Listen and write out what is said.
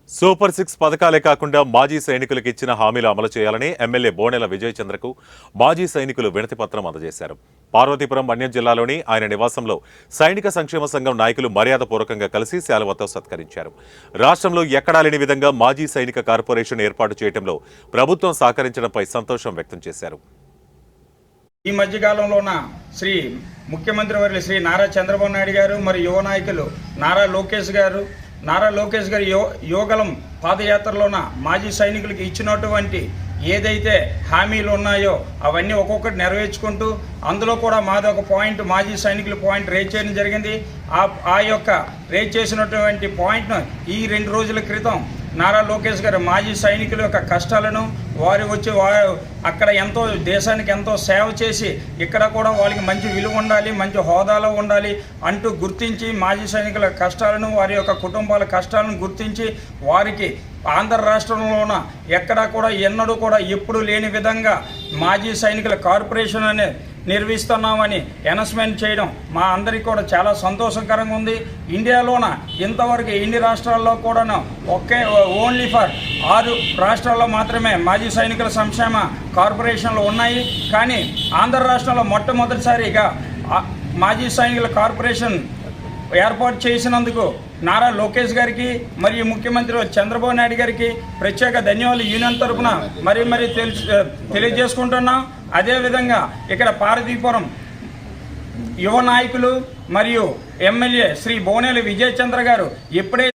Super 6 పథకాలే కాకుండా మాజీ సైనికులకు ఇచ్చిన హామీలు అమలు చేయాలని ఎమ్మెల్యే బోనెల విజయ్ చంద్రకు మాజీ సైనికులు వినతి పత్రం అందజేశారు. పార్వతీపురం మన్యం జిల్లాలోని ఆయన నివాసంలో సైనిక సంక్షేమ సంఘం నాయకులు మర్యాదపూర్వకంగా కలిసి శాలువతో సత్కరించారు. రాష్ట్రంలో ఎక్కడా లేని విధంగా మాజీ సైనిక కార్పొరేషన్ ఏర్పాటు చేయడంలో ప్రభుత్వం సహకరించడంపై సంతోషం వ్యక్తం చేశారు. ఈ మధ్యకాలంలోన శ్రీ ముఖ్యమంత్రి వర్యులు శ్రీ నారా చంద్రబాబు నాయుడు గారు మరియు యువ నాయకులు నారా లోకేష్ గారు యోగలం పాదయాత్రలోన మాజీ సైనికులకి ఇచ్చినటువంటి ఏదైతే హామీలు ఉన్నాయో అవన్నీ ఒక్కొక్కటి నెరవేర్చుకుంటూ అందులో కూడా మాది ఒక పాయింట్ మాజీ సైనికుల పాయింట్ రేజ్ చేయడం జరిగింది. ఆ యొక్క రేజ్ చేసినటువంటి పాయింట్ను ఈ 2 రోజుల క్రితం నారా లోకేష్ గారు మాజీ సైనికుల యొక్క కష్టాలను వారు అక్కడ ఎంతో దేశానికి ఎంతో సేవ చేసి ఇక్కడ కూడా వాళ్ళకి మంచి విలువ ఉండాలి, మంచి హోదాలో ఉండాలి అంటూ గుర్తించి మాజీ సైనికుల కష్టాలను వారి యొక్క కుటుంబాల కష్టాలను గుర్తించి వారికి ఆంధ్ర రాష్ట్రంలోన ఎక్కడా కూడా ఎన్నడూ కూడా ఎప్పుడు లేని విధంగా మాజీ సైనికుల కార్పొరేషన్ అనే నిర్వహిస్తున్నామని అనౌన్స్మెంట్ చేయడం మా అందరికీ కూడా చాలా సంతోషకరంగా ఉంది. ఇండియాలోన ఇంతవరకు ఎన్ని రాష్ట్రాల్లో కూడా ఓన్లీ ఫర్ 6 రాష్ట్రాల్లో మాత్రమే మాజీ సైనికుల సంక్షేమ కార్పొరేషన్లు ఉన్నాయి. కానీ ఆంధ్ర రాష్ట్రంలో మొట్టమొదటిసారిగా మాజీ సైనికుల కార్పొరేషన్ ఏర్పాటు చేసినందుకు నారా లోకేష్ గారికి మరియు ముఖ్యమంత్రి చంద్రబాబు నాయుడు గారికి ప్రత్యేక ధన్యవాదాలు యూనియన్ తరఫున మరీ తెలియజేసుకుంటున్నాం. అదేవిధంగా ఇక్కడ పార్వతీపురం యువ నాయకులు మరియు ఎమ్మెల్యే శ్రీ బోనెల విజయ్ చంద్ర గారు ఎప్పుడైతే